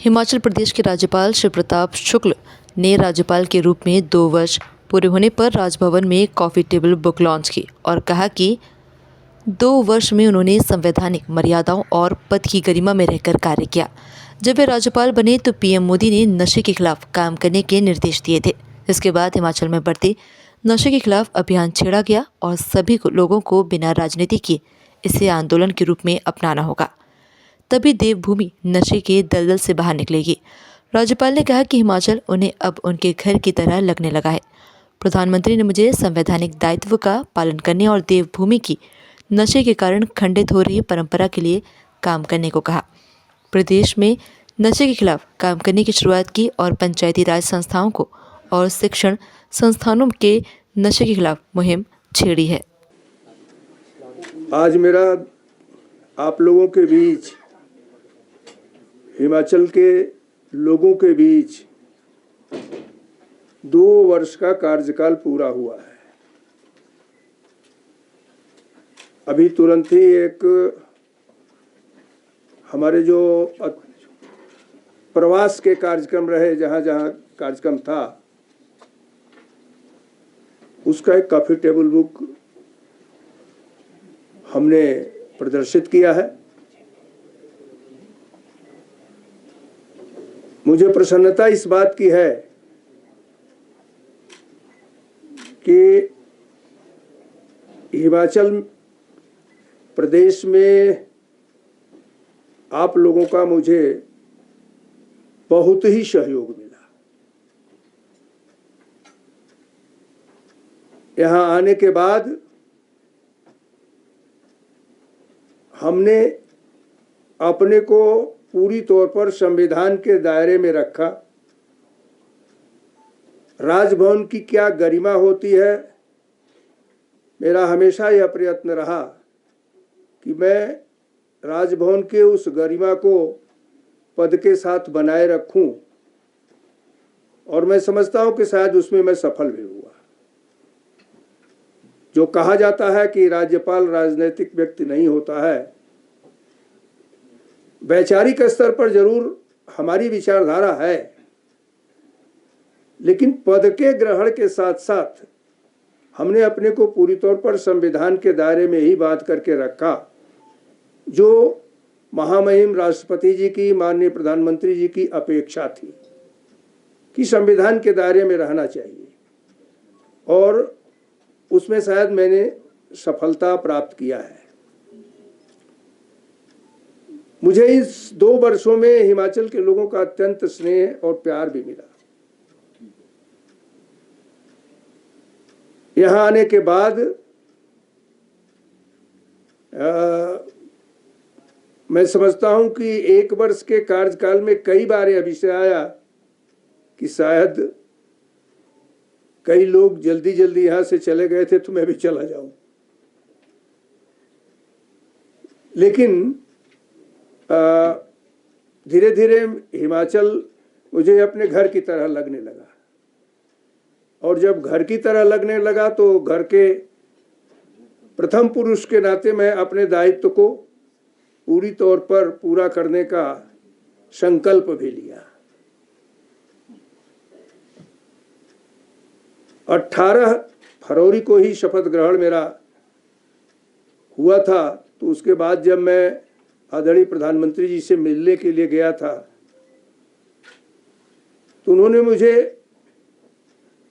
हिमाचल प्रदेश के राज्यपाल शिव प्रताप शुक्ल ने राज्यपाल के रूप में 2 वर्ष पूरे होने पर राजभवन में कॉफ़ी टेबल बुक लॉन्च की और कहा कि 2 वर्ष में उन्होंने संवैधानिक मर्यादाओं और पद की गरिमा में रहकर कार्य किया। जब वे राज्यपाल बने तो पीएम मोदी ने नशे के खिलाफ काम करने के निर्देश दिए थे। इसके बाद हिमाचल में बढ़ते नशे के खिलाफ अभियान छेड़ा गया और सभी लोगों को बिना राजनीति किए इसे आंदोलन के रूप में अपनाना होगा, तभी देवभूमि नशे के दलदल से बाहर निकलेगी। राज्यपाल ने कहा कि हिमाचल उन्हें अब उनके घर की तरह लगने लगा है। प्रधानमंत्री ने मुझे संवैधानिक दायित्व का पालन करने और देवभूमि की नशे के कारण खंडित हो रही परंपरा के लिए काम करने को कहा। प्रदेश में नशे के खिलाफ काम करने की शुरुआत की और पंचायती राज संस्थाओं को और शिक्षण संस्थानों के नशे के खिलाफ मुहिम छेड़ी है। आज मेरा आप लोगों के बीच, हिमाचल के लोगों के बीच 2 वर्ष का कार्यकाल पूरा हुआ है। अभी तुरंत ही एक हमारे जो प्रवास के कार्यक्रम रहे, जहाँ जहाँ कार्यक्रम था, उसका एक कॉफी टेबल बुक हमने प्रदर्शित किया है। मुझे प्रसन्नता इस बात की है कि हिमाचल प्रदेश में आप लोगों का मुझे बहुत ही सहयोग मिला। यहाँ आने के बाद हमने अपने को पूरी तौर पर संविधान के दायरे में रखा। राजभवन की क्या गरिमा होती है, मेरा हमेशा यह प्रयत्न रहा कि मैं राजभवन के उस गरिमा को पद के साथ बनाए रखूं, और मैं समझता हूं कि शायद उसमें मैं सफल भी हुआ। जो कहा जाता है कि राज्यपाल राजनीतिक व्यक्ति नहीं होता है, वैचारिक स्तर पर जरूर हमारी विचारधारा है, लेकिन पद के ग्रहण के साथ साथ हमने अपने को पूरी तौर पर संविधान के दायरे में ही बांध करके रखा। जो महामहिम राष्ट्रपति जी की, माननीय प्रधानमंत्री जी की अपेक्षा थी कि संविधान के दायरे में रहना चाहिए, और उसमें शायद मैंने सफलता प्राप्त किया है। मुझे इस 2 वर्षों में हिमाचल के लोगों का अत्यंत स्नेह और प्यार भी मिला। यहाँ आने के बाद मैं समझता हूं कि 1 वर्ष के कार्यकाल में कई बार यह विषय आया कि शायद कई लोग जल्दी जल्दी यहाँ से चले गए थे तो मैं भी चला जाऊं, लेकिन धीरे धीरे हिमाचल मुझे अपने घर की तरह लगने लगा, और जब घर की तरह लगने लगा तो घर के प्रथम पुरुष के नाते मैं अपने दायित्व को पूरी तौर पर पूरा करने का संकल्प भी लिया। 18 फरवरी को ही शपथ ग्रहण मेरा हुआ था, तो उसके बाद जब मैं आदरणीय प्रधानमंत्री जी से मिलने के लिए गया था तो उन्होंने मुझे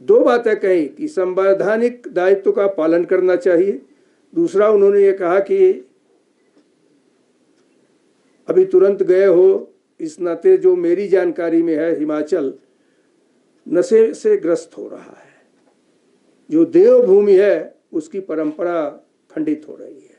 2 बातें कही कि संवैधानिक दायित्व का पालन करना चाहिए। दूसरा, उन्होंने ये कहा कि अभी तुरंत गए हो, इस नाते जो मेरी जानकारी में है हिमाचल नशे से ग्रस्त हो रहा है, जो देवभूमि है उसकी परंपरा खंडित हो रही है।